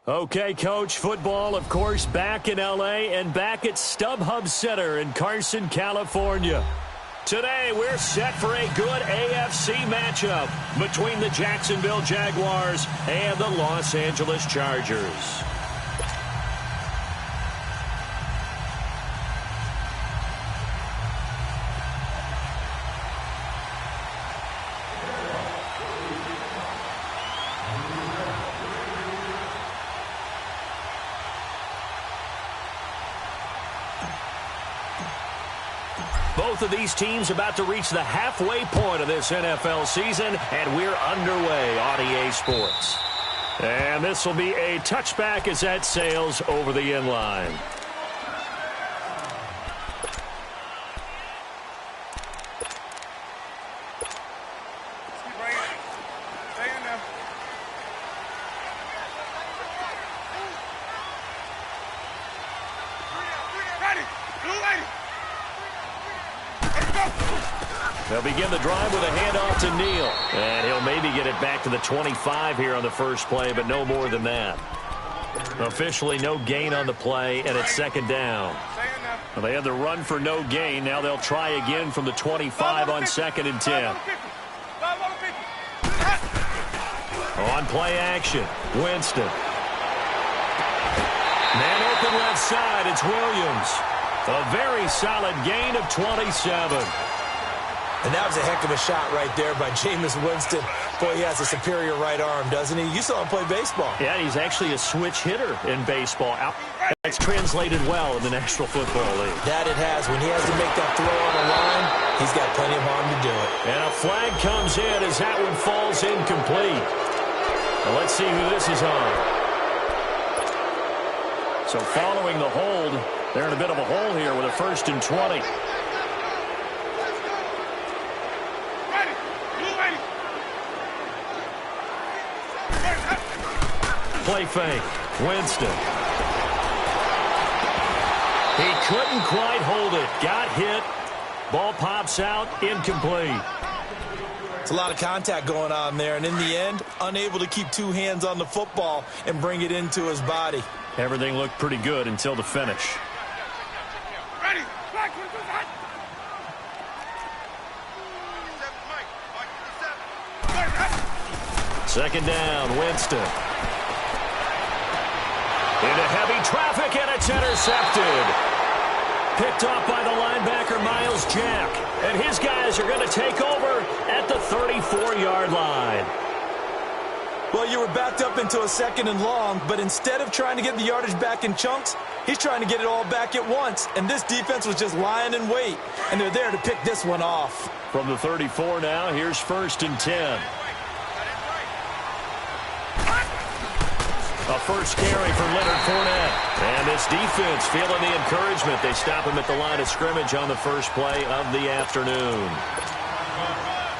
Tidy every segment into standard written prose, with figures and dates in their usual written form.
Okay, Coach, football, of course, back in L.A. and back at StubHub Center in Carson, California. Today, we're set for a good AFC matchup between the Jacksonville Jaguars and the Los Angeles Chargers. Both of these teams about to reach the halfway point of this NFL season, and we're underway on EA Sports. And this will be a touchback as that sails over the end line. They'll begin the drive with a handoff to Neal. And he'll maybe get it back to the 25 here on the first play, but no more than that. Officially no gain on the play, and it's second down. Well, they had the run for no gain. Now they'll try again from the 25 on 2nd and 10. On play action, Winston. Man open left side, it's Williams. A very solid gain of 27. And that was a heck of a shot right there by Jameis Winston. Boy, he has a superior right arm, doesn't he? You saw him play baseball. Yeah, he's actually a switch hitter in baseball. That's translated well in the National Football League. That it has. When he has to make that throw on a line, he's got plenty of arm to do it. And a flag comes in as that one falls incomplete. Well, let's see who this is on. So following the hold, they're in a bit of a hole here with a 1st and 20. Play fake. Winston. He couldn't quite hold it. Got hit. Ball pops out. Incomplete. It's a lot of contact going on there, and in the end, unable to keep two hands on the football and bring it into his body. Everything looked pretty good until the finish. Second down, Winston. Into heavy traffic, and it's intercepted. Picked off by the linebacker, Miles Jack. And his guys are going to take over at the 34-yard line. Well, you were backed up into a 2nd and long, but instead of trying to get the yardage back in chunks, he's trying to get it all back at once. And this defense was just lying in wait, and they're there to pick this one off. From the 34 now, here's 1st and 10. A first carry for Leonard Fournette. And this defense feeling the encouragement. They stop him at the line of scrimmage on the first play of the afternoon.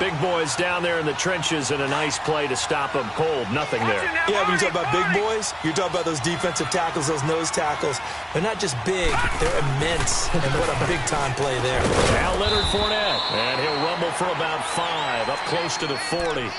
Big boys down there in the trenches, and a nice play to stop them cold. Nothing there. Yeah, when you talk about big boys, you're talking about those defensive tackles, those nose tackles. They're not just big, they're immense. And what a big-time play there. Now Leonard Fournette. And he'll rumble for about 5, up close to the 40.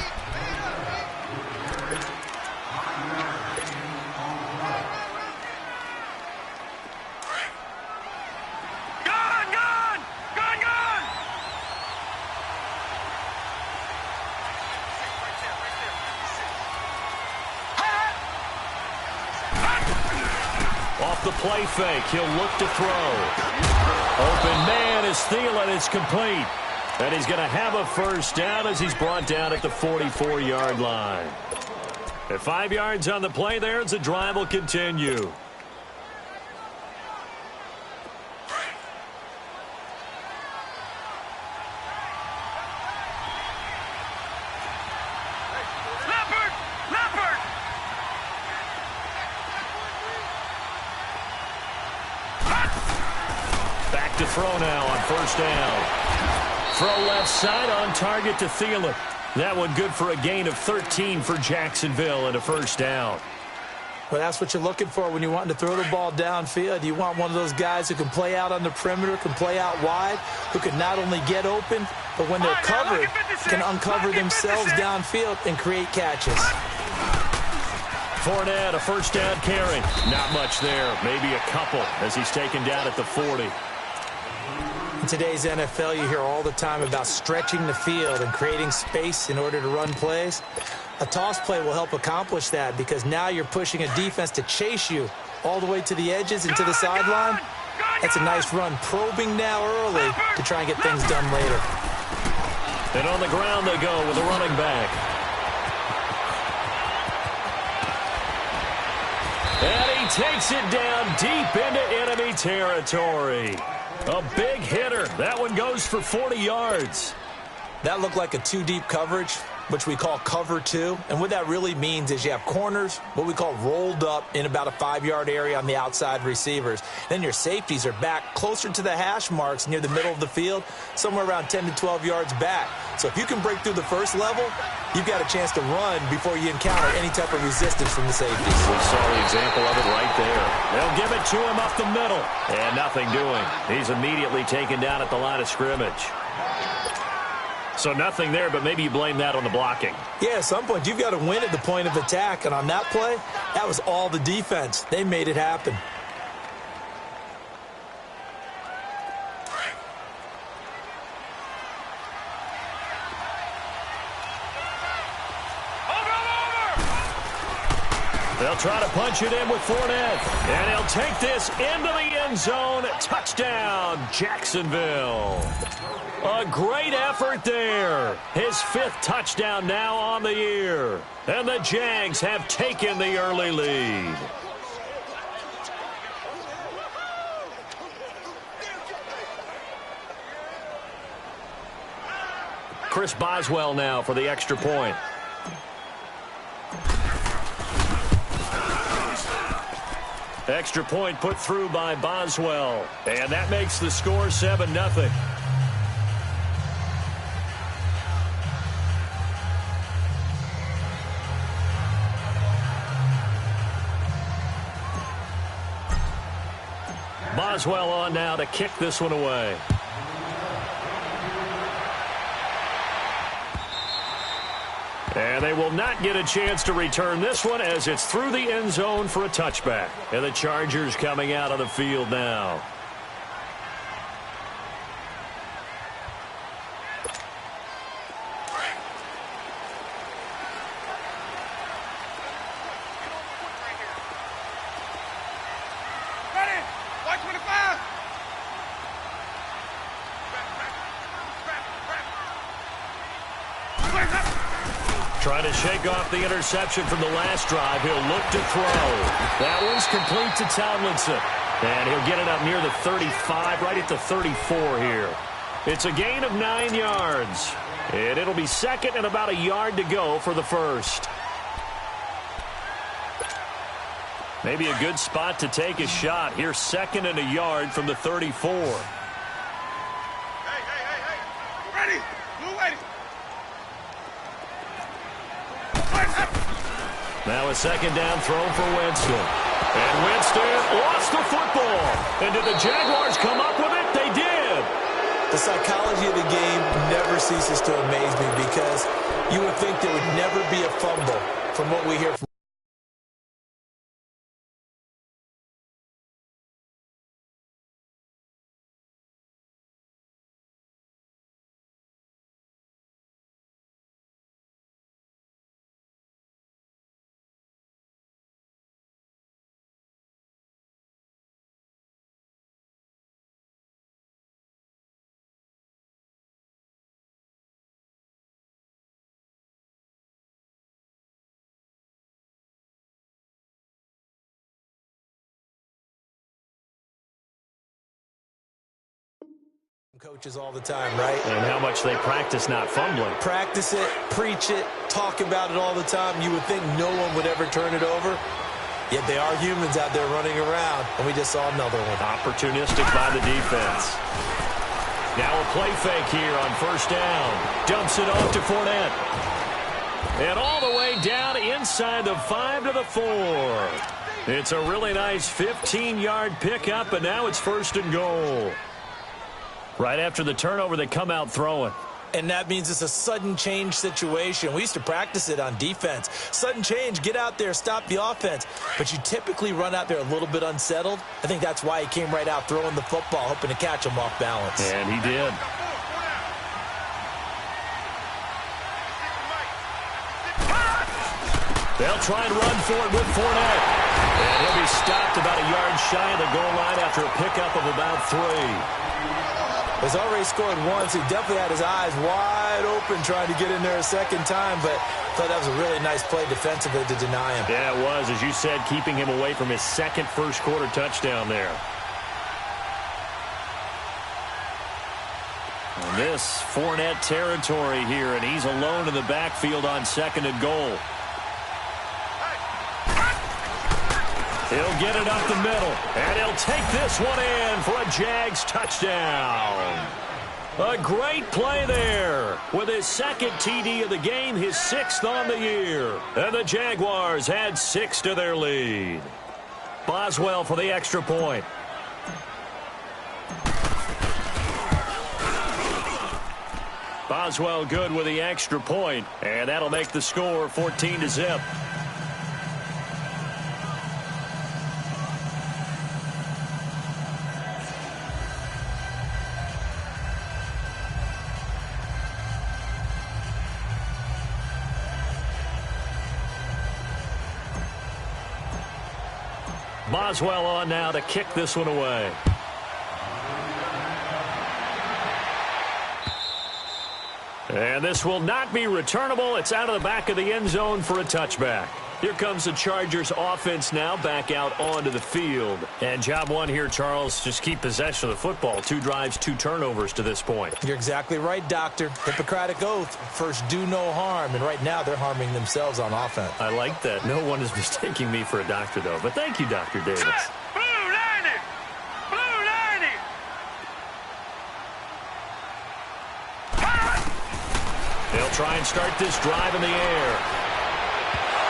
Off the play fake, he'll look to throw. Open man is Thielen, it's complete. And he's going to have a first down as he's brought down at the 44-yard line. At 5 yards on the play there, as the drive will continue. Back to throw now on first down. Throw left side on target to Thielen. That one good for a gain of 13 for Jacksonville and a first down. Well, that's what you're looking for when you're wanting to throw the ball downfield. You want one of those guys who can play out on the perimeter, can play out wide, who can not only get open, but when they're covered, can uncover themselves downfield and create catches. Fournette, a first down carry. Not much there. Maybe a couple as he's taken down at the 40. In today's NFL, you hear all the time about stretching the field and creating space in order to run plays. A toss play will help accomplish that because now you're pushing a defense to chase you all the way to the edges and to the sideline. That's a nice run, probing now early to try and get things done later. And on the ground they go with a running back. And he takes it down deep into enemy territory. A big hitter. That one goes for 40 yards. That looked like a two-deep coverage, which we call cover two. And what that really means is you have corners, what we call rolled up in about a 5-yard area on the outside receivers. Then your safeties are back closer to the hash marks near the middle of the field, somewhere around 10 to 12 yards back. So if you can break through the first level, you've got a chance to run before you encounter any type of resistance from the safeties. We saw the example of it right there. They'll give it to him up the middle. And nothing doing. He's immediately taken down at the line of scrimmage. So nothing there, but maybe you blame that on the blocking. Yeah, at some point, you've got to win at the point of attack. And on that play, that was all the defense. They made it happen. They'll try to punch it in with Fournette. And he'll take this into the end zone. Touchdown, Jacksonville. A great effort there. His 5th touchdown now on the year. And the Jags have taken the early lead. Chris Boswell now for the extra point. Extra point put through by Boswell. And that makes the score 7-0. Boswell on now to kick this one away. And they will not get a chance to return this one as it's through the end zone for a touchback. And the Chargers coming out of the field now. Trying to shake off the interception from the last drive. He'll look to throw. That one's complete to Tomlinson. And he'll get it up near the 35, right at the 34 here. It's a gain of 9 yards. And it'll be second and about a yard to go for the first. Maybe a good spot to take a shot. Here's second and a yard from the 34. Hey. Ready? Blue ready. Now a second down throw for Winston. And Winston lost the football. And did the Jaguars come up with it? They did. The psychology of the game never ceases to amaze me because you would think there would never be a fumble from what we hear from coaches all the time, right? And how much they practice not fumbling. Practice it, preach it, talk about it all the time. You would think no one would ever turn it over. Yet they are humans out there running around, and we just saw another one. Opportunistic by the defense. Now a play fake here on first down. Dumps it off to Fournette. And all the way down inside the 5 to the 4. It's a really nice 15-yard pickup, and now it's first and goal. Right after the turnover, they come out throwing. And that means it's a sudden change situation. We used to practice it on defense. Sudden change, get out there, stop the offense. But you typically run out there a little bit unsettled. I think that's why he came right out throwing the football, hoping to catch him off balance. And he did. They'll try and run for it with Fournette. And he'll be stopped about a yard shy of the goal line after a pickup of about 3. He's already scored once. He definitely had his eyes wide open trying to get in there a second time, but I thought that was a really nice play defensively to deny him. Yeah, it was, as you said, keeping him away from his second first-quarter touchdown there. And this Fournette territory here, and he's alone in the backfield on 2nd and goal. He'll get it up the middle, and he'll take this one in for a Jags touchdown. A great play there with his second TD of the game, his 6th on the year. And the Jaguars add 6 to their lead. Boswell for the extra point. Boswell good with the extra point, and that'll make the score 14-0. Boswell on now to kick this one away. And this will not be returnable. It's out of the back of the end zone for a touchback. Here comes the Chargers offense now back out onto the field. And job one here, Charles, just keep possession of the football. 2 drives, 2 turnovers to this point. You're exactly right, Doctor. Hippocratic oath. First, do no harm. And right now, they're harming themselves on offense. I like that. No one is mistaking me for a doctor, though. But thank you, Dr. Davis. Blue 90! Blue 90! They'll try and start this drive in the air.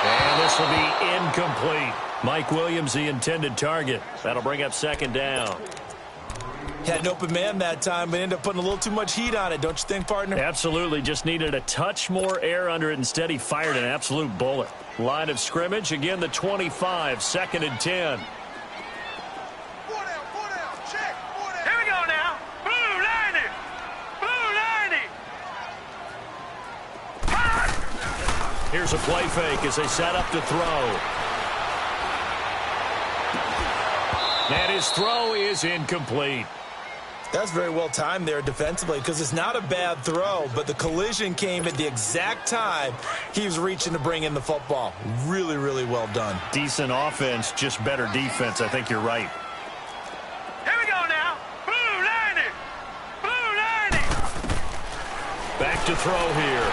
And this will be incomplete. Mike Williams, the intended target. That'll bring up 2nd down. Had an open man that time, but ended up putting a little too much heat on it, don't you think, partner? Absolutely. Just needed a touch more air under it. Instead, he fired an absolute bullet. Line of scrimmage, again, the 25, 2nd and 10. Check. Here we go now. Blue 90! Blue 90! Here's a play fake as they set up to throw. And his throw is incomplete. That's very well timed there defensively because it's not a bad throw, but the collision came at the exact time he was reaching to bring in the football. Really, really well done. Decent offense, just better defense. I think you're right. Here we go now. Blue 90! Blue 90! Back to throw here.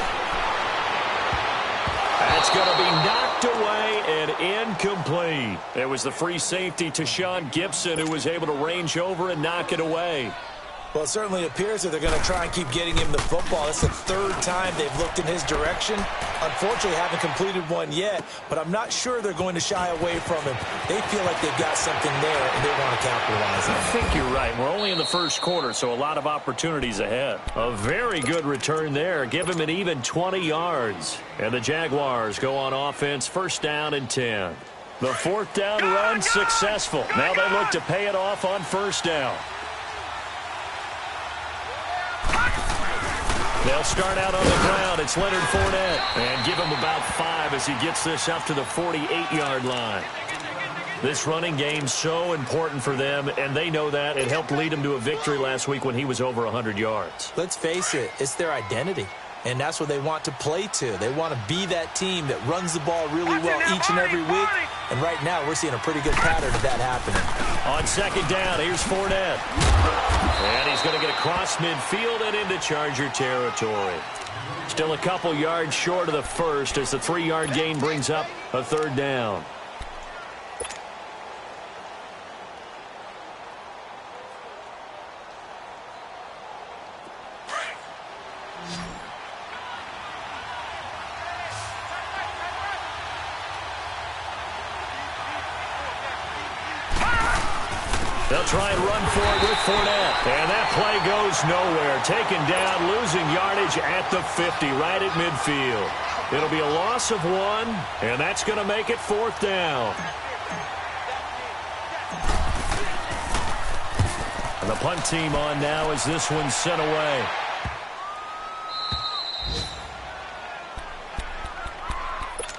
That's going to be knocked away and incomplete. It was the free safety to Sean Gibson who was able to range over and knock it away. Well, it certainly appears that they're going to try and keep getting him the football. That's the 3rd time they've looked in his direction. Unfortunately, haven't completed one yet, but I'm not sure they're going to shy away from him. They feel like they've got something there, and they want to capitalize on it. I think you're right. We're only in the first quarter, so a lot of opportunities ahead. A very good return there. Give him an even 20 yards. And the Jaguars go on offense, 1st down and 10. The 4th down run successful. Now they look to pay it off on 1st down. They'll start out on the ground. It's Leonard Fournette. And give him about 5 as he gets this up to the 48-yard line. This running game so important for them, and they know that. It helped lead them to a victory last week when he was over 100 yards. Let's face it, it's their identity. And that's what they want to play to. They want to be that team that runs the ball really well each and every week. And right now, we're seeing a pretty good pattern of that happening. On 2nd down, here's Fournette. And he's going to get across midfield and into Charger territory. Still a couple yards short of the first as the 3-yard gain brings up a 3rd down. They'll They'll try and run for it with Fournette. And that play goes nowhere. Taken down, losing yardage at the 50, right at midfield. It'll be a loss of 1, and that's going to make it 4th down. And the punt team on now as this one's sent away.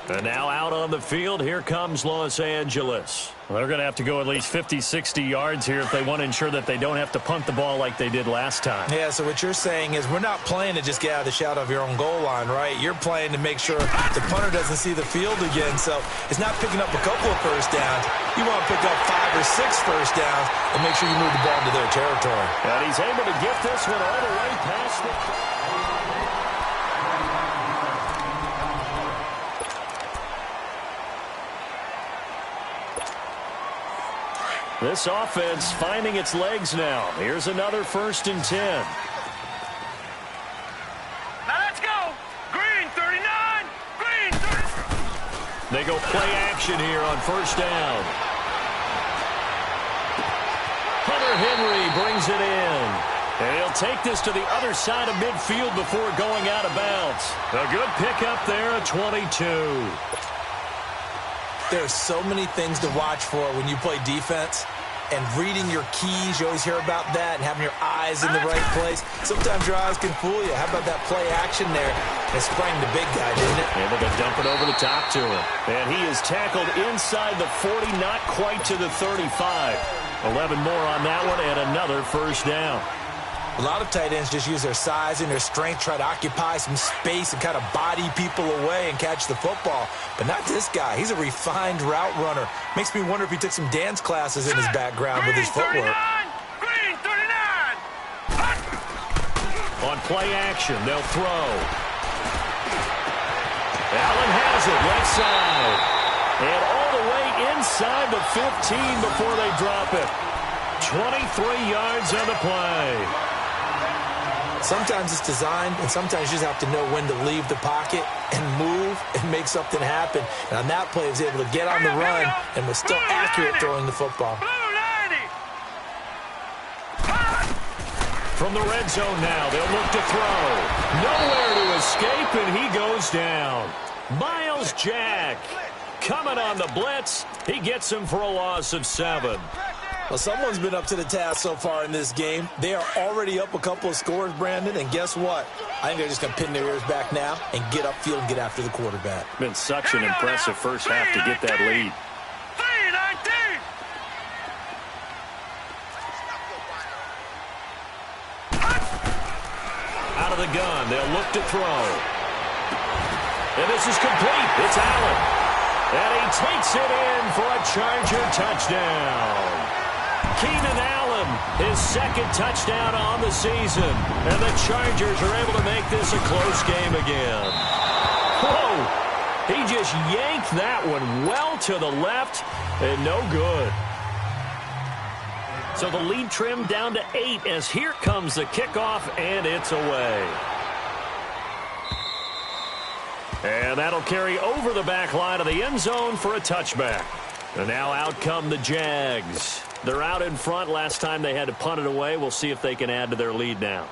And now out on the field, here comes Los Angeles. Well, they're going to have to go at least 50, 60 yards here if they want to ensure that they don't have to punt the ball like they did last time. Yeah, so what you're saying is we're not playing to just get out of the shadow of your own goal line, right? You're playing to make sure the punter doesn't see the field again. So it's not picking up a couple of first downs. You want to pick up 5 or 6 first downs and make sure you move the ball into their territory. And he's able to get this one all the way past the... This offense finding its legs now. Here's another 1st and 10. Now let's go. Green 39. Green 39. They go play action here on 1st down. Hunter Henry brings it in. And he'll take this to the other side of midfield before going out of bounds. A good pickup there at 22. There's so many things to watch for when you play defense, and reading your keys, you always hear about that, and having your eyes in the right place. Sometimes your eyes can fool you. How about that play action there? It sprang the big guy, didn't it? Able to dump it over the top to him. And he is tackled inside the 40, not quite to the 35. 11 more on that one, and another 1st down. A lot of tight ends just use their size and their strength, try to occupy some space and kind of body people away and catch the football. But not this guy. He's a refined route runner. Makes me wonder if he took some dance classes in his background with his footwork. Green 39. On play action, they'll throw. Allen has it, left side. And all the way inside the 15 before they drop it. 23 yards on the play. Sometimes it's designed, and sometimes you just have to know when to leave the pocket and move and make something happen. And on that play, he was able to get on the run and was still accurate throwing the football. From the red zone now, they'll look to throw. Nowhere to escape, and he goes down. Miles Jack coming on the blitz. He gets him for a loss of 7. Well, someone's been up to the task so far in this game. They are already up a couple of scores, Brandon, and guess what? I think they're just going to pin their ears back now and get upfield and get after the quarterback. Been such an impressive first half to get that lead. 3-19. Out of the gun, they'll look to throw. And this is complete. It's Allen. And he takes it in for a Charger touchdown. Keenan Allen, his 2nd touchdown on the season. And the Chargers are able to make this a close game again. Whoa! He just yanked that one well to the left and no good. So the lead trimmed down to 8 as here comes the kickoff, and it's away. And that'll carry over the back line of the end zone for a touchback. And now out come the Jags. They're out in front. Last time they had to punt it away. We'll see if they can add to their lead now.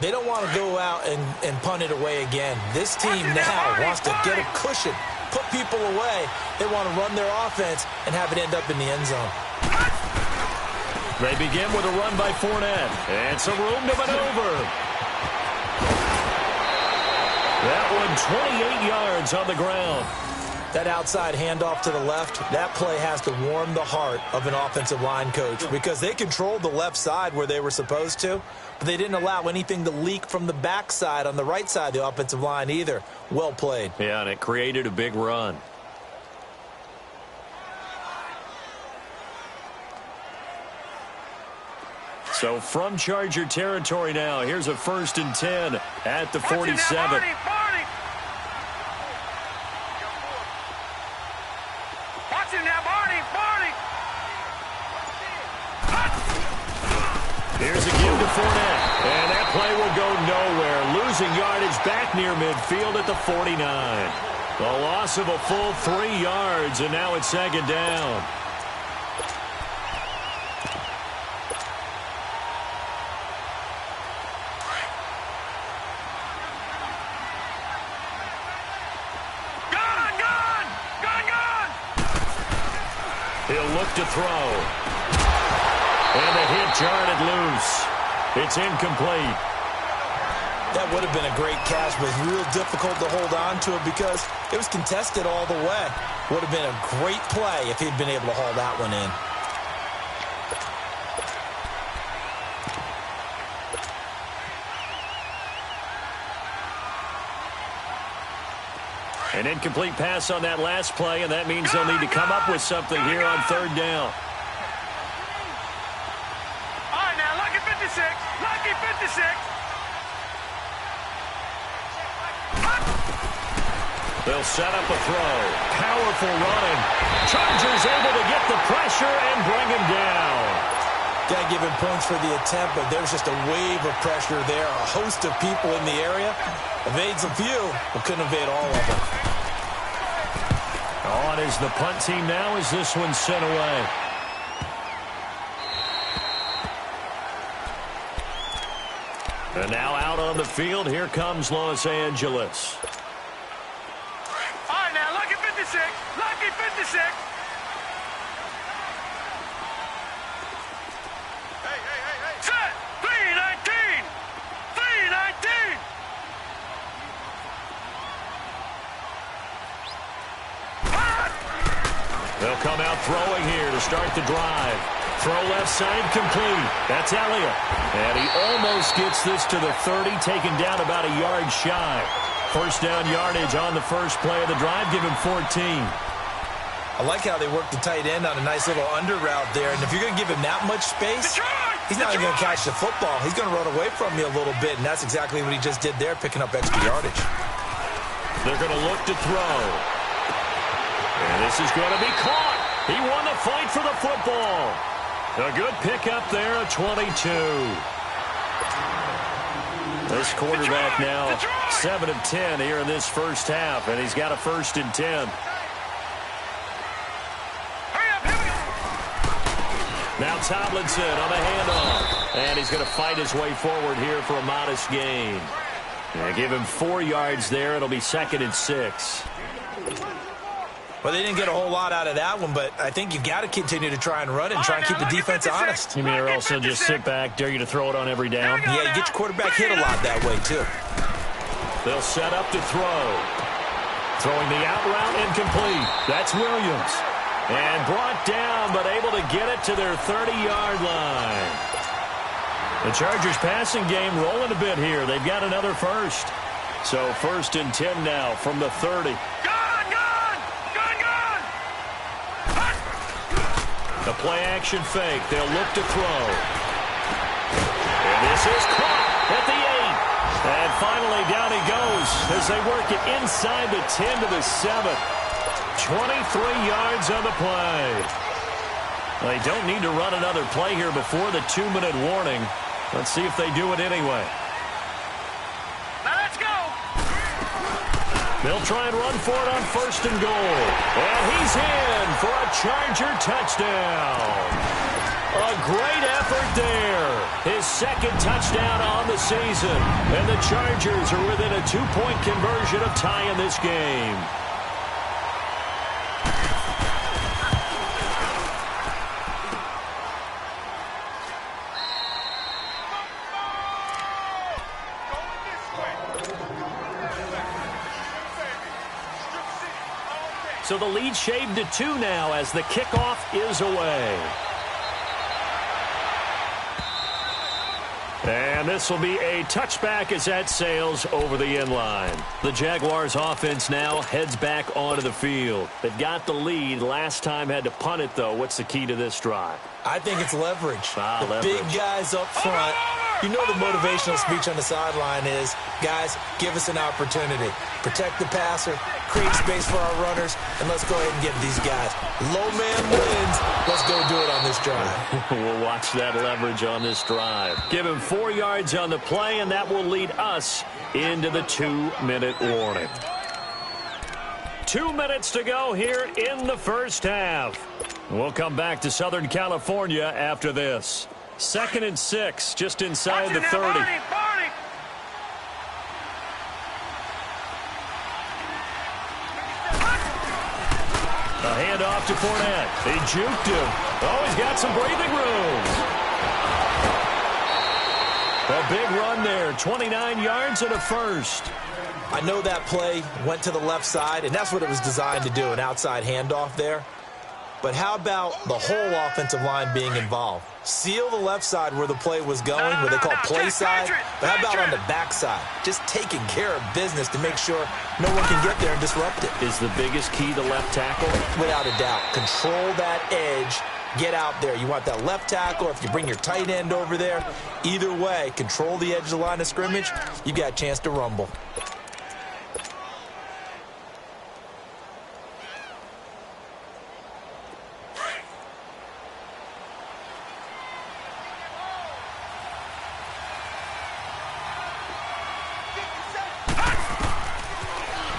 They don't want to go out and punt it away again. This team now wants to get a cushion, put people away. They want to run their offense and have it end up in the end zone. They begin with a run by Fournette. And some room to maneuver. That one 28 yards on the ground. That outside handoff to the left, that play has to warm the heart of an offensive line coach because they controlled the left side where they were supposed to, but they didn't allow anything to leak from the backside on the right side of the offensive line either. Well played. Yeah, and it created a big run. So from Charger territory now, here's a 1st and 10 at the 47. Here's a give to Fournette. And that play will go nowhere. Losing yardage back near midfield at the 49. A loss of a full 3 yards, and now it's 2nd down. He'll look to throw. And the hit jarred it loose. It's incomplete. That would have been a great catch, but it's real difficult to hold on to it because it was contested all the way. Would have been a great play if he'd been able to haul that one in. An incomplete pass on that last play, and that means they'll need to come up with something here on third down. All right, now, lucky 56. Lucky 56. They'll set up a throw. Powerful running. Chargers able to get the pressure and bring him down. Got to give him points for the attempt, but there's just a wave of pressure there. A host of people in the area. Evades a few, but couldn't evade all of them. On is the punt team now as this one's sent away. And now out on the field, here comes Los Angeles. All right, now, lucky 56. Lucky 56. Hey. Set. 319. 319. They'll come out throwing here to start the drive. Throw left side complete. That's Elliott. And he almost gets this to the 30, taken down about a yard shy. First down yardage on the first play of the drive. Give him 14. I like how they work the tight end on a nice little under route there. And if you're going to give him that much space, he's not even going to catch the football. He's going to run away from you a little bit, and that's exactly what he just did there, picking up extra yardage. They're going to look to throw. And this is going to be caught. He won the fight for the football. A good pickup there at 22. This quarterback now 7 of 10 here in this first half, and he's got a 1st and 10. Now Tomlinson on the handoff, and he's going to fight his way forward here for a modest gain. And give him 4 yards there. It'll be 2nd and 6. Well, they didn't get a whole lot out of that one, but I think you got to continue to try and run and try and keep the defense honest. You mean or also just sit back, dare you to throw it on every down? Yeah, you get your quarterback hit a lot that way, too. They'll set up to throw. Throwing the out route incomplete. That's Williams. And brought down, but able to get it to their 30-yard line. The Chargers passing game rolling a bit here. They've got another first. So 1st and 10 now from the 30. A play-action fake. They'll look to throw. And this is caught at the 8. And finally down he goes as they work it inside the 10 to the 7. 23 yards on the play. They don't need to run another play here before the 2-minute warning. Let's see if they do it anyway. Now let's go. They'll try and run for it on 1st and goal. And he's in for a Charger touchdown. A great effort there. His 2nd touchdown on the season. And the Chargers are within a 2-point conversion of tying this game. So the lead shaved to 2 now as the kickoff is away. And this will be a touchback as that sails over the end line. The Jaguars offense now heads back onto the field. They've got the lead. Last time had to punt it, though. What's the key to this drive? I think it's leverage. Leverage. Big guys up front. You know the motivational speech on the sideline is, guys, give us an opportunity. Protect the passer, create space for our runners, and let's go ahead and get these guys. Low man wins. Let's go do it on this drive. We'll watch that leverage on this drive. Give him 4 yards on the play, and that will lead us into the 2-minute warning. 2 minutes to go here in the first half. We'll come back to Southern California after this. 2nd and 6, just inside the 30. A handoff to Fournette. He juked him. Oh, he's got some breathing room. A big run there, 29 yards and a first. I know that play went to the left side, and that's what it was designed to do, an outside handoff there. But how about the whole offensive line being involved? Seal the left side where the play was going, where they call play side. But how about on the back side? Just taking care of business to make sure no one can get there and disrupt it. Is the biggest key the left tackle? Without a doubt. Control that edge. Get out there. You want that left tackle, if you bring your tight end over there. Either way, control the edge of the line of scrimmage. You got a chance to rumble.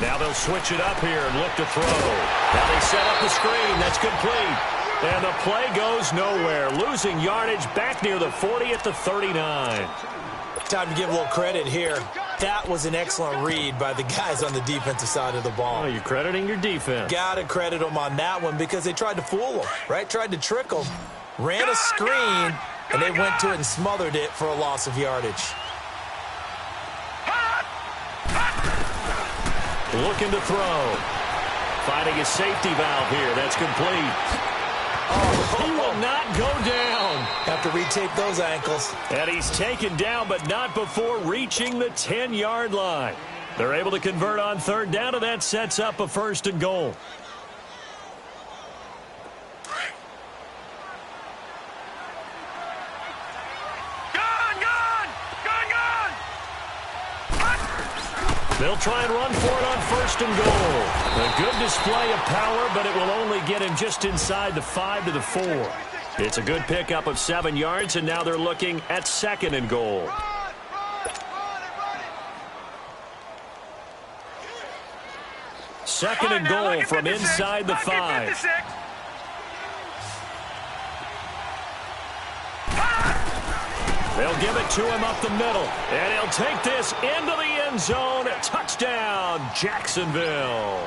Now they'll switch it up here and look to throw. Now they set up the screen. That's complete. And the play goes nowhere. Losing yardage back near the 40 at the 39. Time to give a little credit here. That was an excellent read by the guys on the defensive side of the ball. Oh, you're crediting your defense. Got to credit them on that one because they tried to fool them, right? Tried to trick them. Ran a screen, and they went to it and smothered it for a loss of yardage. Looking to throw. Finding a safety valve here. That's complete. Oh, he will not go down. Have to retape those ankles. And he's taken down, but not before reaching the 10-yard line. They're able to convert on third down, and that sets up a 1st and goal. They'll try and run for it on 1st and goal. A good display of power, but it will only get him just inside the 5 to the 4. It's a good pickup of 7 yards, and now they're looking at 2nd and goal. Second and goal from inside the 5. They'll give it to him up the middle, and he'll take this into the end zone. Touchdown, Jacksonville.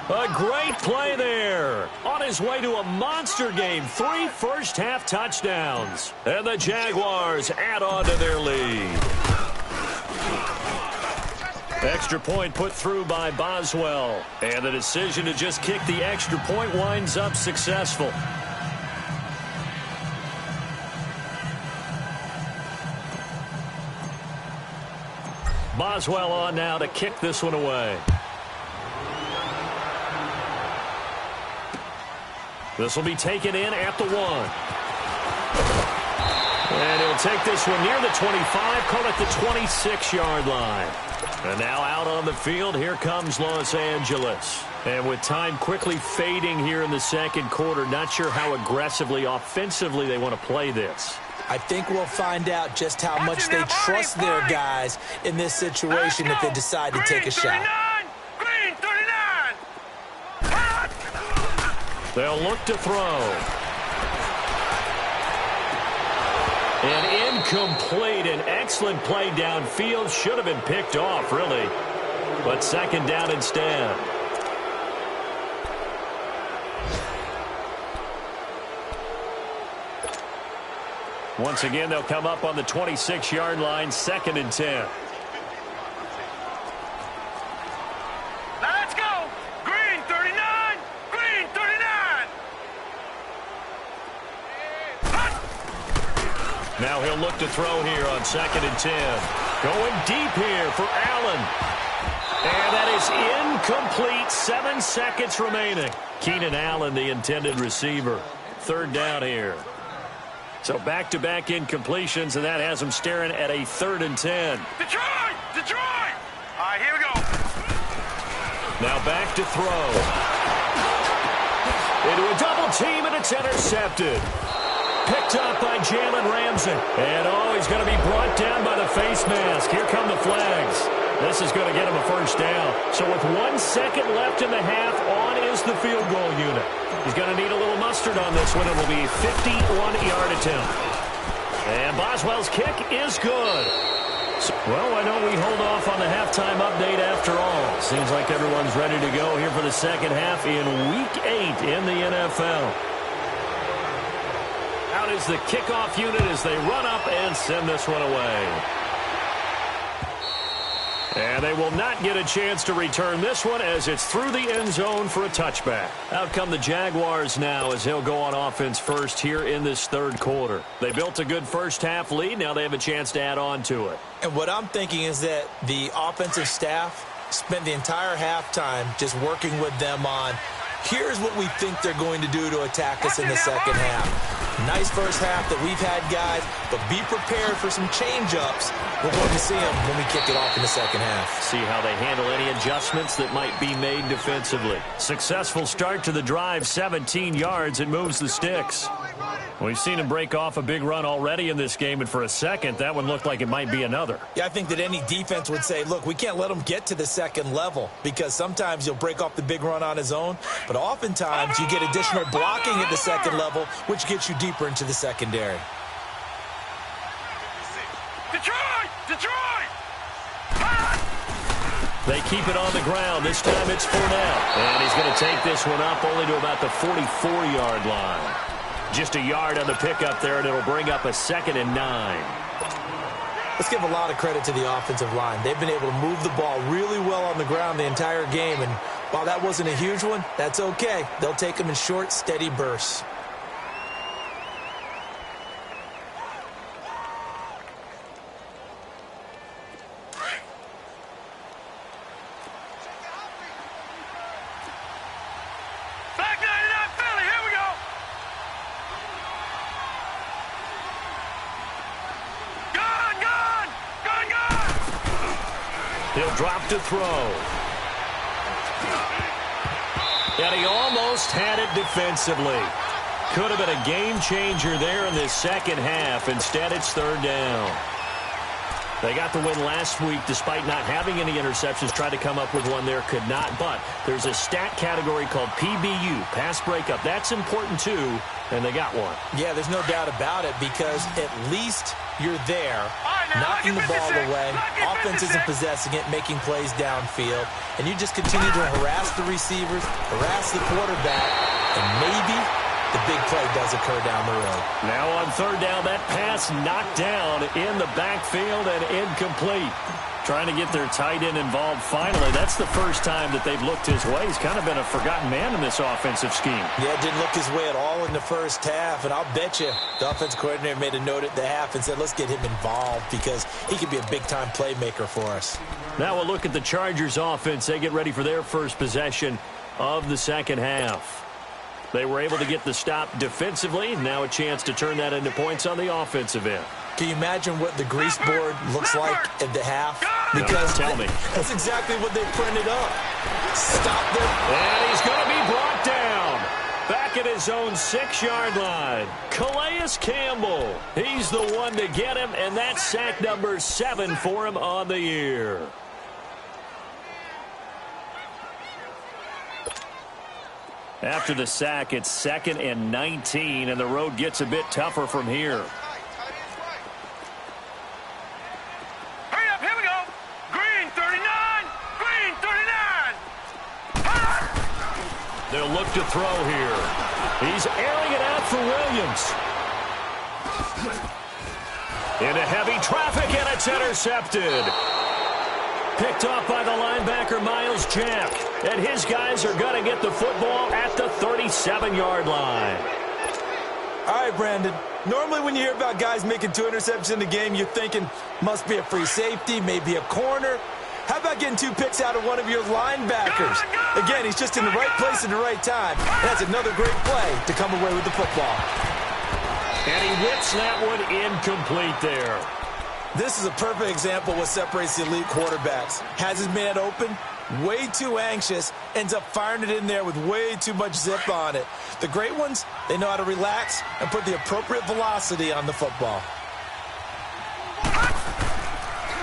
A great play there. On his way to a monster game, 3 first-half touchdowns. And the Jaguars add on to their lead. Extra point put through by Boswell. And the decision to just kick the extra point winds up successful. Boswell on now to kick this one away. This will be taken in at the 1. And he'll take this one near the 25, call it the 26-yard line. And now out on the field, here comes Los Angeles. And with time quickly fading here in the second quarter, not sure how aggressively, offensively they want to play this. I think we'll find out just how much they trust their guys in this situation if they decide to take a shot. Green 39. They'll look to throw. And incomplete. An excellent play downfield. Should have been picked off, really. But 2nd down instead. Once again, they'll come up on the 26-yard line, 2nd and 10. Let's go. Green 39. Green 39. Now he'll look to throw here on 2nd and 10. Going deep here for Allen. And that is incomplete. 7 seconds remaining. Keenan Allen, the intended receiver. 3rd down here. So back-to-back incompletions, and that has them staring at a 3rd and 10. Detroit! Detroit! All right, here we go. Now back to throw. Into a double team, and it's intercepted. Picked up by Jalen Ramsey. And, he's going to be brought down by the face mask. Here come the flags. This is going to get him a 1st down. So with 1 second left in the half, on is the field goal unit. He's going to need a little mustard on this one. It will be a 51-yard attempt. And Boswell's kick is good. Well, why don't we hold off on the halftime update after all? Seems like everyone's ready to go here for the second half in Week 8 in the NFL. Out is the kickoff unit as they run up and send this one away. And they will not get a chance to return this one as it's through the end zone for a touchback. Out come the Jaguars now as he'll go on offense first here in this third quarter. They built a good first half lead. Now they have a chance to add on to it. And what I'm thinking is that the offensive staff spent the entire halftime just working with them on, here's what we think they're going to do to attack us in the second half. Nice first half that we've had, guys, but be prepared for some change-ups. We're going to see them when we kick it off in the second half. See how they handle any adjustments that might be made defensively. Successful start to the drive, 17 yards, and moves the sticks. We've seen him break off a big run already in this game, and for a second, that one looked like it might be another. Yeah, I think that any defense would say, look, we can't let him get to the second level because sometimes he'll break off the big run on his own, but oftentimes you get additional blocking at the second level, which gets you deeper into the secondary. Detroit! Detroit! They keep it on the ground. This time it's Fournette. And he's going to take this one up only to about the 44-yard line. Just a yard on the pickup there, and it'll bring up a 2nd and 9. Let's give a lot of credit to the offensive line. They've been able to move the ball really well on the ground the entire game, and while that wasn't a huge one, that's okay. They'll take them in short, steady bursts. He'll drop to throw. And he almost had it defensively. Could have been a game changer there in this second half. Instead, it's third down. They got the win last week despite not having any interceptions. Tried to come up with one there, could not. But there's a stat category called PBU, pass breakup. That's important too, and they got one. Yeah, there's no doubt about it because at least you're there, knocking the ball away. Offense isn't possessing it, making plays downfield. And you just continue to harass the receivers, harass the quarterback, and maybe the big play does occur down the road. Now on third down, that pass knocked down in the backfield and incomplete. Trying to get their tight end involved finally. That's the first time that they've looked his way. He's kind of been a forgotten man in this offensive scheme. Yeah, didn't look his way at all in the first half. And I'll bet you the offensive coordinator made a note at the half and said, let's get him involved because he could be a big-time playmaker for us. Now we'll look at the Chargers offense. They get ready for their first possession of the second half. They were able to get the stop defensively. Now a chance to turn that into points on the offensive end. Can you imagine what the grease board looks like at the half? Because tell me. That's exactly what they printed up. Stop them. And he's going to be brought down. Back at his own 6-yard line. Calais Campbell. He's the one to get him, and that's sack number 7 for him on the year. After the sack, it's 2nd and 19, and the road gets a bit tougher from here. Hurry up, here we go. Green 39, green 39. They'll look to throw here. He's airing it out for Williams. Into heavy traffic, and it's intercepted. Picked off by the linebacker, Miles Jack. And his guys are going to get the football at the 37-yard line. All right, Brandon. Normally when you hear about guys making 2 interceptions in the game, you're thinking must be a free safety, maybe a corner. How about getting 2 picks out of one of your linebackers? Again, he's just in the right place at the right time. And that's another great play to come away with the football. And he whips that one incomplete there. This is a perfect example of what separates the elite quarterbacks. Has his man open, way too anxious, ends up firing it in there with way too much zip on it. The great ones, they know how to relax and put the appropriate velocity on the football.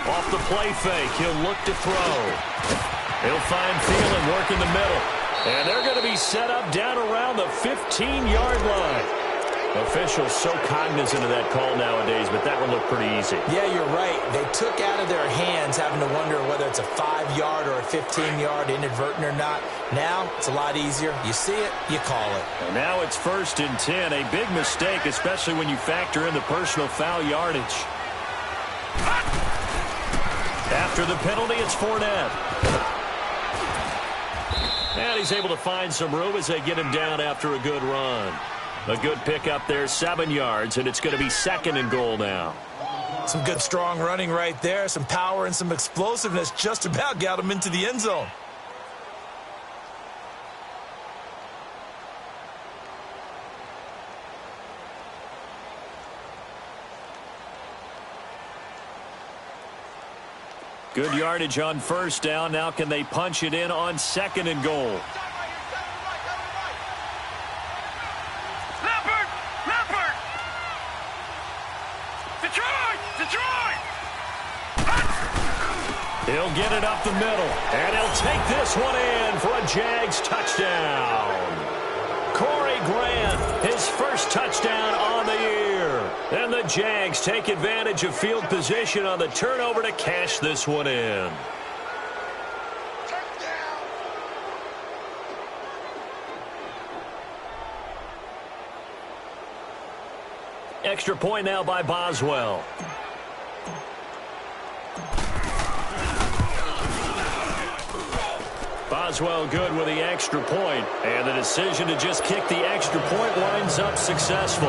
Off the play fake, he'll look to throw. He'll find Thielen, work in the middle. And they're going to be set up down around the 15-yard line. Officials so cognizant of that call nowadays, but that one looked pretty easy. Yeah, you're right. They took out of their hands having to wonder whether it's a 5-yard or a 15-yard inadvertent or not. Now, it's a lot easier. You see it, you call it. And now it's 1st and 10. A big mistake, especially when you factor in the personal foul yardage. After the penalty, it's Fournette. And he's able to find some room as they get him down after a good run. A good pickup there, 7 yards, and it's going to be 2nd and goal now. Some good, strong running right there. Some power and some explosiveness just about got him into the end zone. Good yardage on 1st down. Now can they punch it in on 2nd and goal? He'll get it up the middle, and he'll take this one in for a Jags touchdown. Corey Grant, his first touchdown on the year. And the Jags take advantage of field position on the turnover to cash this one in. Extra point now by Boswell. Boswell good with the extra point, and the decision to just kick the extra point winds up successful.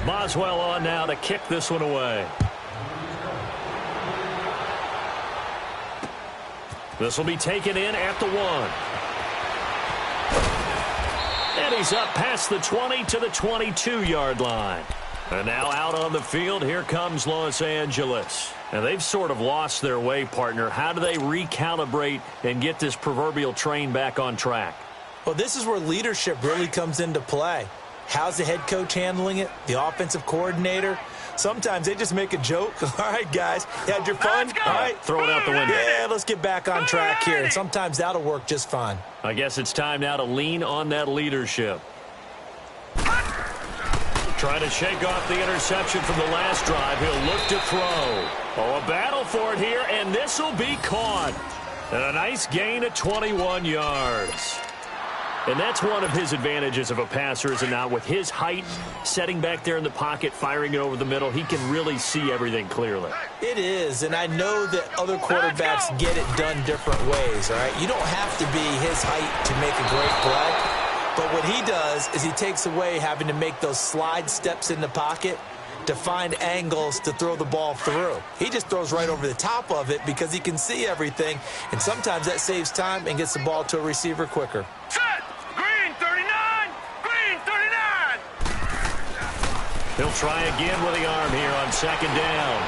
Boswell on now to kick this one away. This will be taken in at the 1. And he's up past the 20 to the 22-yard line. And now out on the field, here comes Los Angeles. And they've sort of lost their way, partner. How do they recalibrate and get this proverbial train back on track? Well, this is where leadership really comes into play. How's the head coach handling it? The offensive coordinator? Sometimes they just make a joke. All right, guys, you had your fun? All right, throw it out the window. Yeah, let's get back on track here. And sometimes that'll work just fine. I guess it's time now to lean on that leadership. Trying to shake off the interception from the last drive. He'll look to throw. Oh, a battle for it here, and this will be caught. And a nice gain of 21 yards. And that's one of his advantages of a passer, is it not? With his height, setting back there in the pocket, firing it over the middle, he can really see everything clearly. It is, and I know that other quarterbacks get it done different ways, all right? You don't have to be his height to make a great play, but what he does is he takes away having to make those slide steps in the pocket to find angles to throw the ball through. He just throws right over the top of it because he can see everything, and sometimes that saves time and gets the ball to a receiver quicker. He'll try again with the arm here on 2nd down.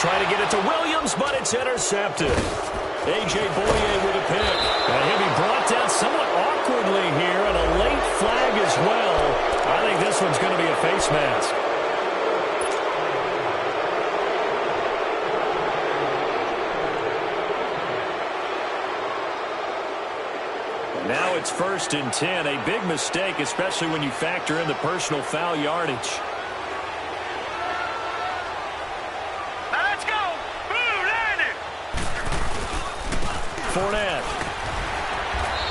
Try to get it to Williams, but it's intercepted. A.J. Boye with a pick. And he'll be brought down somewhat awkwardly here, and a late flag as well. I think this one's going to be a face mask. Now it's 1st and 10. A big mistake, especially when you factor in the personal foul yardage. Let's go. Blue landed. Fournette.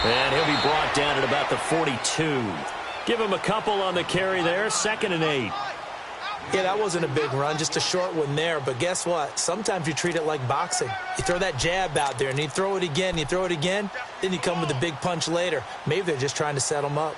And he'll be brought down at about the 42. Give him a couple on the carry there. 2nd and 8. Yeah, that wasn't a big run, just a short one there. But guess what? Sometimes you treat it like boxing. You throw that jab out there, and you throw it again, then you come with a big punch later. Maybe they're just trying to set them up.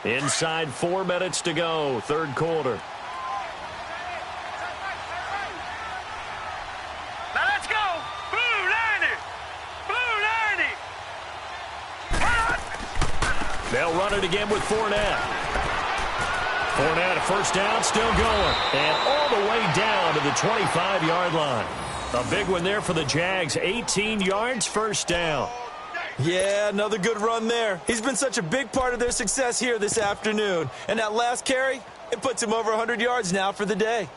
Inside 4 minutes to go, 3rd quarter. They'll run it again with Fournette. Fournette, a first down, still going. And all the way down to the 25-yard line. A big one there for the Jags. 18 yards, first down. Yeah, another good run there. He's been such a big part of their success here this afternoon. And that last carry, it puts him over 100 yards now for the day.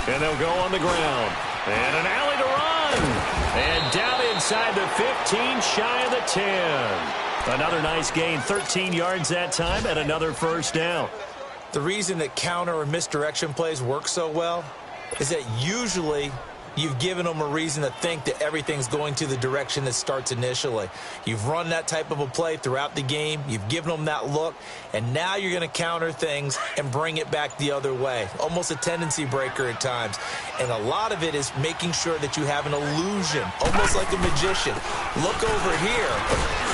And they'll go on the ground. And an alley to run. And down inside the 15, shy of the 10. Another nice gain, 13 yards that time, and another first down. The reason that counter or misdirection plays work so well is that usually you've given them a reason to think that everything's going to the direction that starts initially. You've run that type of a play throughout the game. You've given them that look. And now you're going to counter things and bring it back the other way. Almost a tendency breaker at times. And a lot of it is making sure that you have an illusion, almost like a magician. Look over here,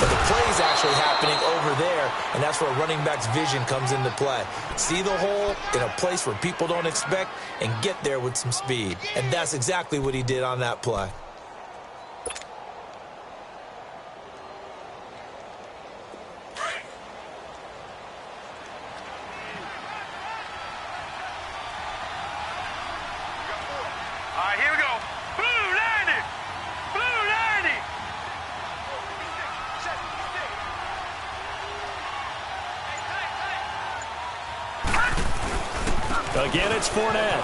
but the play is actually happening over there, and that's where running back's vision comes into play. See the hole in a place where people don't expect and get there with some speed. And that's exactly what he did on that play. All right, here we go. Blue 90. Blue 90. Again, it's Fournette.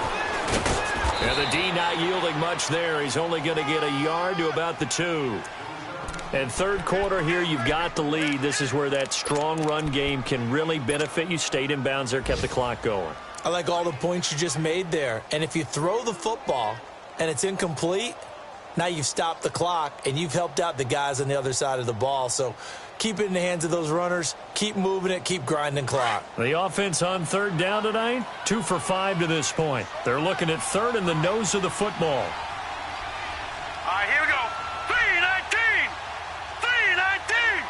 And the D not yielding much there. He's only going to get a yard to about the 2. And third quarter here, you've got the lead. This is where that strong run game can really benefit you. Stayed in bounds there, kept the clock going. I like all the points you just made there. And if you throw the football and it's incomplete, now you've stopped the clock and you've helped out the guys on the other side of the ball. So keep it in the hands of those runners. Keep moving it. Keep grinding clock. The offense on third down tonight, 2 for 5 to this point. They're looking at third in the nose of the football. All right, here we go. 319. 319.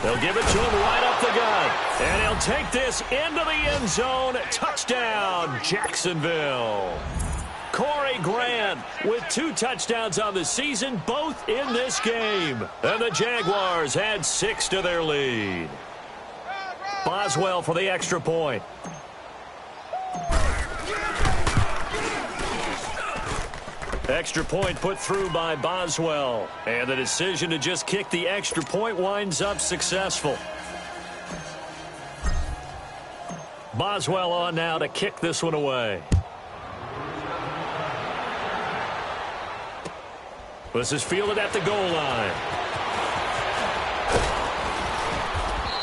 They'll give it to him right up the gut. And he'll take this into the end zone. Touchdown, Jacksonville. Corey Grant with 2 touchdowns on the season, both in this game. And the Jaguars add 6 to their lead. Boswell for the extra point. Extra point put through by Boswell. And the decision to just kick the extra point winds up successful. Boswell on now to kick this one away. This is fielded at the goal line.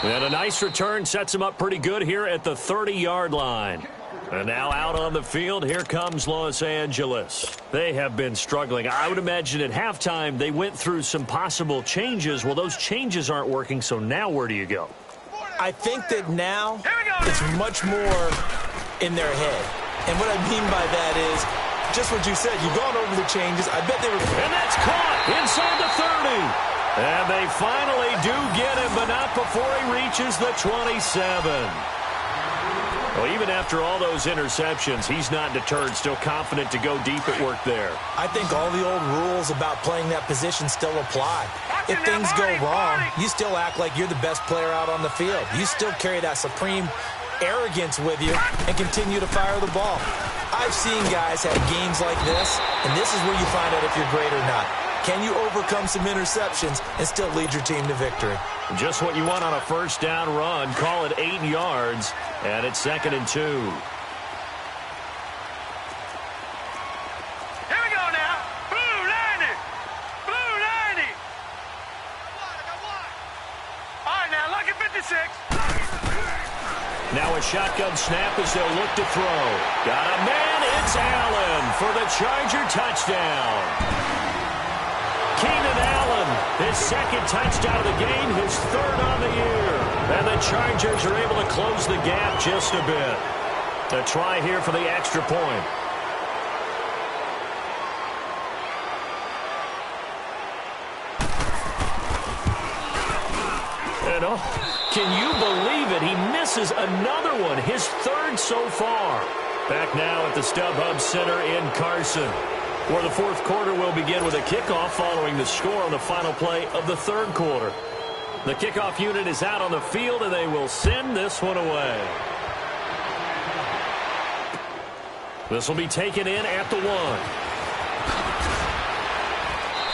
And a nice return sets him up pretty good here at the 30-yard line. And now out on the field, here comes Los Angeles. They have been struggling. I would imagine at halftime they went through some possible changes. Well, those changes aren't working, so now where do you go? I think that now it's much more in their head. And what I mean by that is just what you said. You've gone over the changes. I bet they were... And that's caught inside the 30. And they finally do get him, but not before he reaches the 27. Well, even after all those interceptions, he's not deterred, still confident to go deep at work there. I think all the old rules about playing that position still apply. If things go wrong, you still act like you're the best player out on the field. You still carry that supreme arrogance with you and continue to fire the ball. I've seen guys have games like this, and this is where you find out if you're great or not. Can you overcome some interceptions and still lead your team to victory? Just what you want on a first down run. Call it 8 yards, and it's 2nd and 2. Here we go now. Blue 90. Blue 90. All right, now look at 56. Now a shotgun snap as they'll look to throw. Got a man. It's Allen for the Charger touchdown. Keenan Allen, his second touchdown of the game, his third on the year. And the Chargers are able to close the gap just a bit. A try here for the extra point. And can you believe it? He misses another one, his third so far. Back now at the StubHub Center in Carson, where the fourth quarter will begin with a kickoff following the score on the final play of the third quarter. The kickoff unit is out on the field, and they will send this one away. This will be taken in at the 1.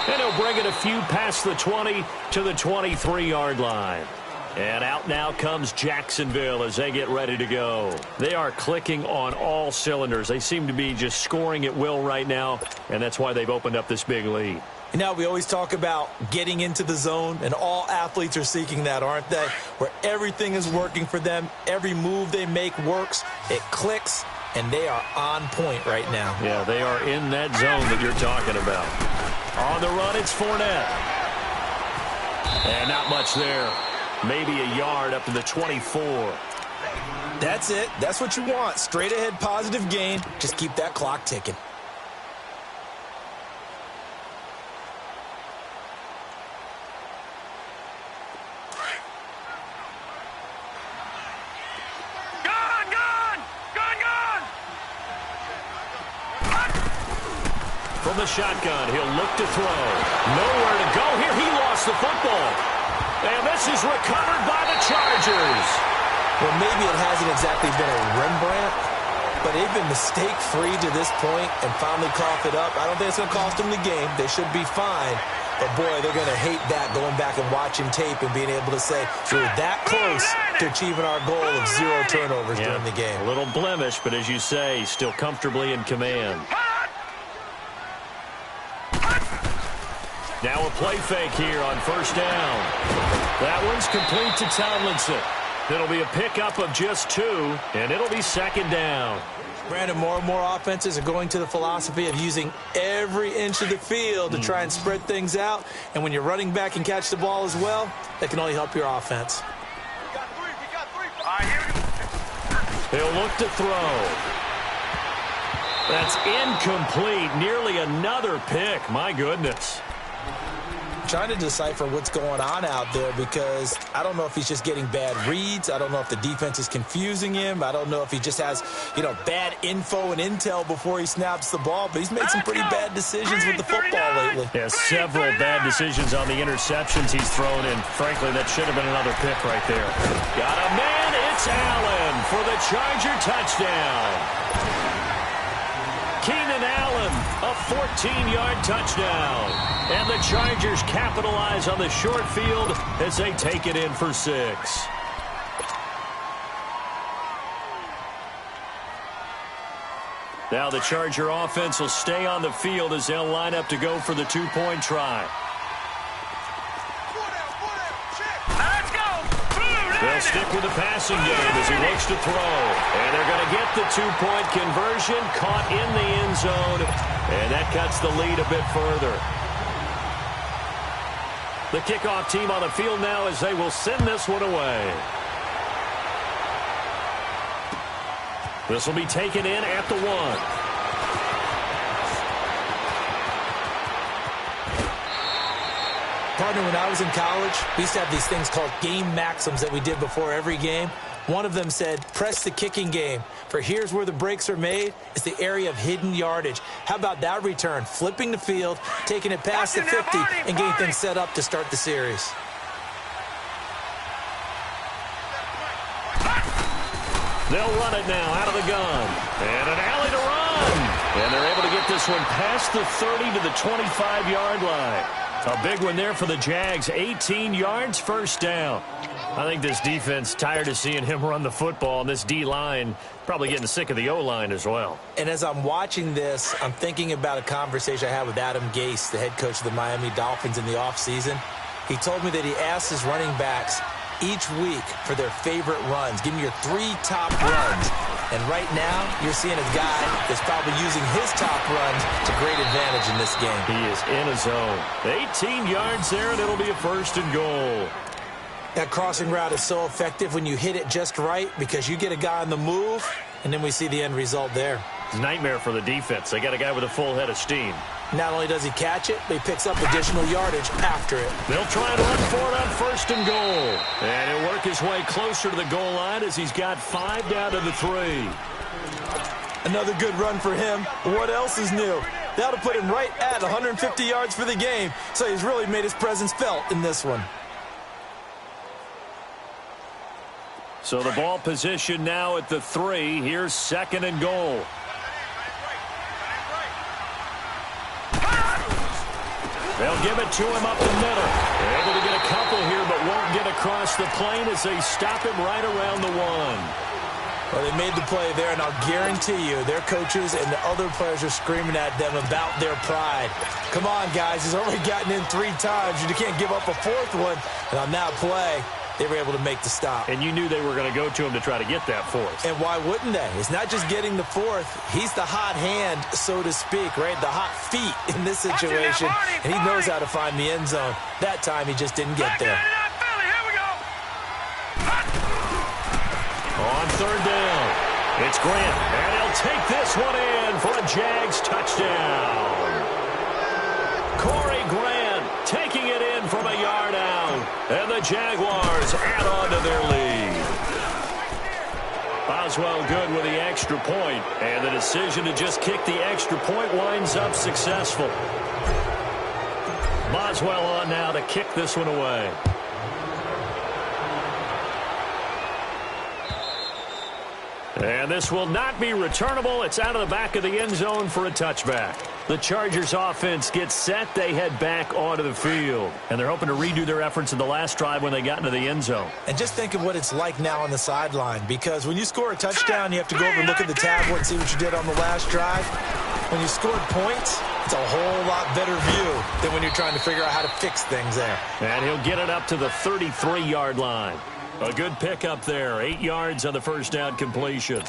And he'll bring it a few past the 20 to the 23-yard line. And out now comes Jacksonville as they get ready to go. They are clicking on all cylinders. They seem to be just scoring at will right now, and that's why they've opened up this big lead. You know, we always talk about getting into the zone, and all athletes are seeking that, aren't they? Where everything is working for them. Every move they make works. It clicks, and they are on point right now. Yeah, they are in that zone that you're talking about. On the run, it's Fournette. And not much there. Maybe a yard up to the 24. That's it. That's what you want. Straight ahead positive gain. Just keep that clock ticking. From the shotgun, he'll look to throw. Nowhere to go here. He lost the football. And this is recovered by the Chargers. Well, maybe it hasn't exactly been a Rembrandt, but they've been mistake-free to this point and finally coughed it up. I don't think it's going to cost them the game. They should be fine. But, boy, they're going to hate that, going back and watching tape and being able to say, we're that close to achieving our goal of 0 turnovers during the game. A little blemish, but as you say, still comfortably in command. Now a play fake here on first down. That one's complete to Tomlinson. It'll be a pickup of just 2, and it'll be second down. Brandon, more and more offenses are going to the philosophy of using every inch of the field to try and spread things out. And when you're running back and catch the ball as well, that can only help your offense. They'll look to throw. That's incomplete. Nearly another pick. My goodness. Trying to decipher what's going on out there because I don't know if he's just getting bad reads. I don't know if the defense is confusing him. I don't know if he just has, bad info and intel before he snaps the ball. But he's made some pretty bad decisions with the football lately. Yeah, several bad decisions on the interceptions he's thrown in. Frankly, that should have been another pick right there. Got a man. It's Allen for the Charger touchdown. Keenan Allen, a 14-yard touchdown. And the Chargers capitalize on the short field as they take it in for 6. Now the Charger offense will stay on the field as they'll line up to go for the 2-point try. They'll stick with the passing game as he looks to throw. And they're going to get the 2-point conversion, caught in the end zone. And that cuts the lead a bit further. The kickoff team on the field now as they will send this one away. This will be taken in at the 1. Partner, when I was in college, we used to have these things called game maxims that we did before every game. One of them said, press the kicking game. For here's where the breaks are made. It's the area of hidden yardage. How about that return? Flipping the field, taking it past the 50, and getting things set up to start the series. They'll run it now out of the gun. And an alley to run. And they're able to get this one past the 30 to the 25-yard line. A big one there for the Jags. 18 yards, first down. I think this defense tired of seeing him run the football, and this D-line probably getting sick of the O-line as well. And as I'm watching this, I'm thinking about a conversation I had with Adam Gase, the head coach of the Miami Dolphins in the offseason. He told me that he asked his running backs, each week for their favorite runs. Give me your 3 top runs. And right now, you're seeing a guy that's probably using his top runs to great advantage in this game. He is in a zone. 18 yards there, and it'll be a 1st and goal. That crossing route is so effective when you hit it just right because you get a guy on the move, and then we see the end result there. It's a nightmare for the defense. They got a guy with a full head of steam. Not only does he catch it, but he picks up additional yardage after it. They'll try and run for it on 1st and goal. And he'll work his way closer to the goal line as he's got 5 down to the 3. Another good run for him. What else is new? That'll put him right at 150 yards for the game, so he's really made his presence felt in this one. So the ball position now at the 3. Here's 2nd and goal. They'll give it to him up the middle. They're able to get a couple here, but won't get across the plane as they stop him right around the 1. Well, they made the play there, and I'll guarantee you their coaches and the other players are screaming at them about their pride. Come on, guys. He's only gotten in 3 times. You can't give up a 4th one. And on that play, they were able to make the stop. And you knew they were going to go to him to try to get that 4th. And why wouldn't they? It's not just getting the 4th. He's the hot hand, so to speak, right? The hot feet in this situation. And he knows how to find the end zone. That time, he just didn't get there. On 3rd down, it's Grant. And he'll take this one in for a Jags touchdown. Corey Grant taking it in from a yard out. And the Jaguars add on to their lead. Boswell good with the extra point. And the decision to just kick the extra point winds up successful. Boswell on now to kick this one away. And this will not be returnable. It's out of the back of the end zone for a touchback. The Chargers offense gets set. They head back onto the field. And they're hoping to redo their efforts in the last drive when they got into the end zone. And just think of what it's like now on the sideline. Because when you score a touchdown, you have to go over and look at the tablet and see what you did on the last drive. When you scored points, it's a whole lot better view than when you're trying to figure out how to fix things there. And he'll get it up to the 33-yard line. A good pickup there. 8 yards on the 1st down completion.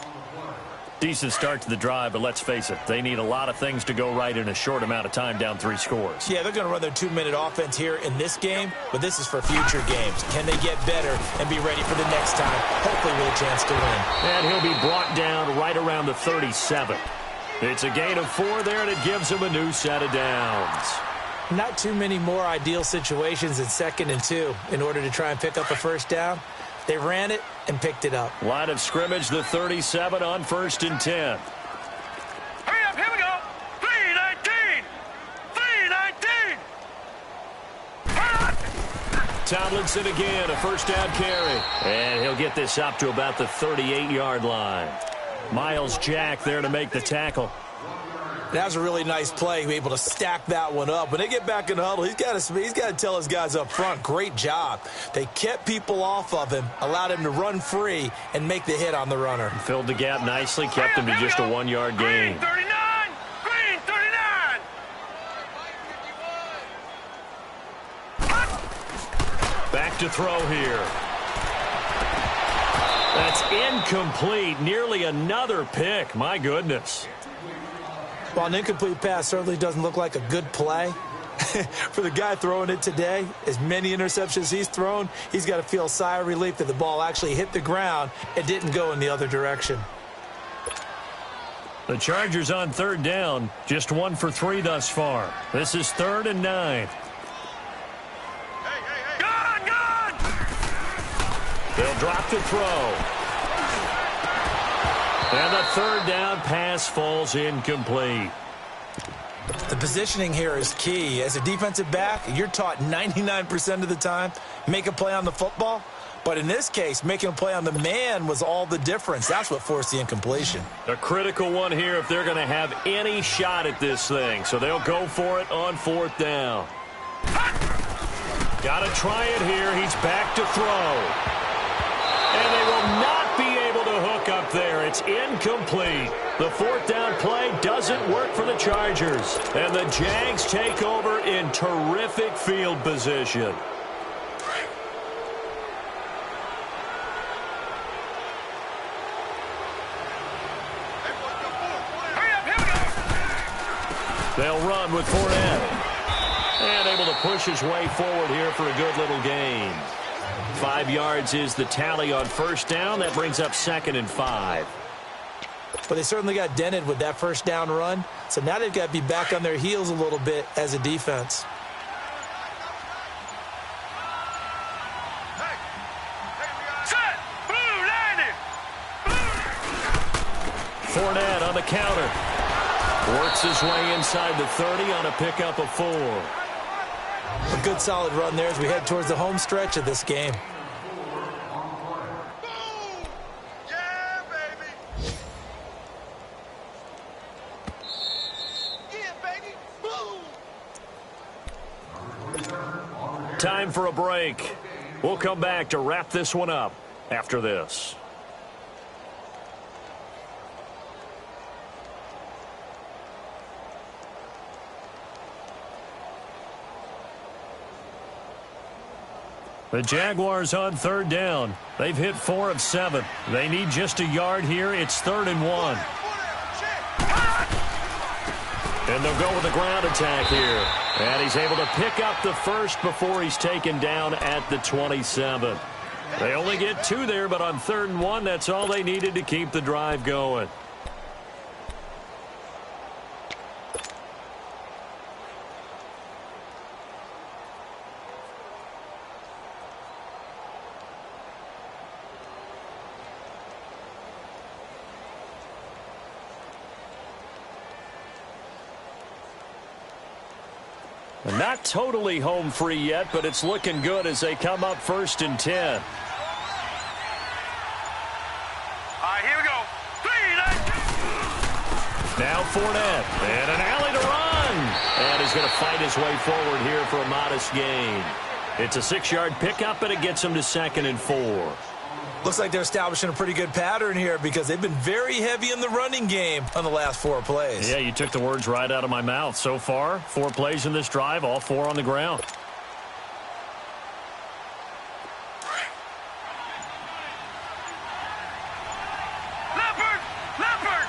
Decent start to the drive, but let's face it, they need a lot of things to go right in a short amount of time down 3 scores. Yeah, they're going to run their 2-minute offense here in this game, but this is for future games. Can they get better and be ready for the next time, hopefully with a chance to win? And he'll be brought down right around the 37. It's a gain of 4 there, and it gives him a new set of downs. Not too many more ideal situations in 2nd and 2 in order to try and pick up a 1st down. They ran it and picked it up. Line of scrimmage, the 37 on 1st and 10. Hurry up, here we go. 3-19. 3-19. Tomlinson again, a 1st down carry. And he'll get this up to about the 38-yard line. Miles Jack there to make the tackle. That was a really nice play, able to stack that one up. When they get back in the huddle, he's got to tell his guys up front, great job. They kept people off of him, allowed him to run free, and make the hit on the runner. Filled the gap nicely, kept him to just a 1-yard gain. Green 39. Green 39. Back to throw here. That's incomplete. Nearly another pick. My goodness. Well, an incomplete pass certainly doesn't look like a good play. For the guy throwing it today, as many interceptions he's thrown, he's got to feel a sigh of relief that the ball actually hit the ground and didn't go in the other direction. The Chargers on 3rd down, just 1 for 3 thus far. This is 3rd and 9. Gone. They'll drop the throw. And the 3rd down pass falls incomplete. The positioning here is key. As a defensive back, you're taught 99% of the time, make a play on the football. But in this case, making a play on the man was all the difference. That's what forced the incompletion. A critical one here if they're going to have any shot at this thing. So they'll go for it on 4th down. Got to try it here. He's back to throw. And they will not be able to hook up there. It's incomplete. The 4th down play doesn't work for the Chargers. And the Jags take over in terrific field position. They'll run with Fournette. And able to push his way forward here for a good little gain. 5 yards is the tally on first down. That brings up 2nd and 5. But they certainly got dented with that first down run. So now they've got to be back on their heels a little bit as a defense. Set! Blue, landing! Fournette on the counter. Works his way inside the 30 on a pickup of 4. A good solid run there as we head towards the home stretch of this game. Yeah, baby! Yeah, baby! Boom! Time for a break. We'll come back to wrap this one up after this. The Jaguars on 3rd down. They've hit 4 of 7. They need just a yard here. It's 3rd and 1. And they'll go with a ground attack here. And he's able to pick up the first before he's taken down at the 27. They only get 2 there, but on 3rd and 1, that's all they needed to keep the drive going. Not totally home free yet, but it's looking good as they come up 1st and 10. All right, here we go. 3, Now Fournette, and an alley to run. And he's going to fight his way forward here for a modest gain. It's a 6-yard pickup, and it gets him to 2nd and 4. Looks like they're establishing a pretty good pattern here because they've been very heavy in the running game on the last 4 plays. Yeah, you took the words right out of my mouth. So far, 4 plays in this drive, all 4 on the ground. Leopard! Leopard!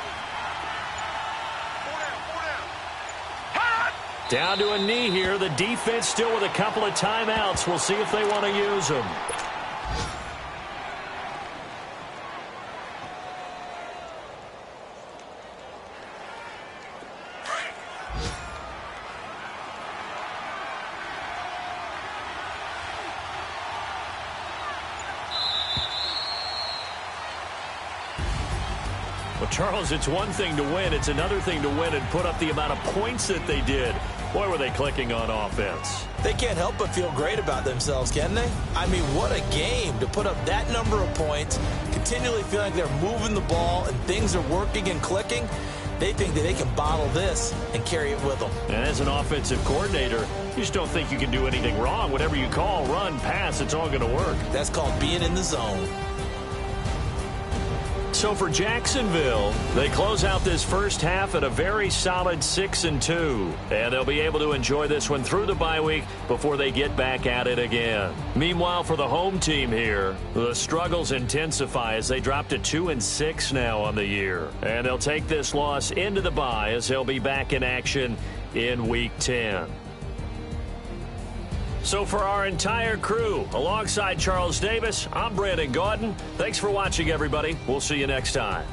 4 down. Down to a knee here. The defense still with a couple of timeouts. We'll see if they want to use them. Well, Charles, it's one thing to win. It's another thing to win and put up the amount of points that they did. Boy, were they clicking on offense. They can't help but feel great about themselves, can they? I mean, what a game to put up that number of points, continually feel like they're moving the ball and things are working and clicking. They think that they can bottle this and carry it with them. And as an offensive coordinator, you just don't think you can do anything wrong. Whatever you call, run, pass, it's all going to work. That's called being in the zone. So for Jacksonville, they close out this first half at a very solid 6-2. And they'll be able to enjoy this one through the bye week before they get back at it again. Meanwhile, for the home team here, the struggles intensify as they drop to 2-6 now on the year. And they'll take this loss into the bye as they'll be back in action in Week 10. So for our entire crew, alongside Charles Davis, I'm Brandon Gaudin. Thanks for watching, everybody. We'll see you next time.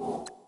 you.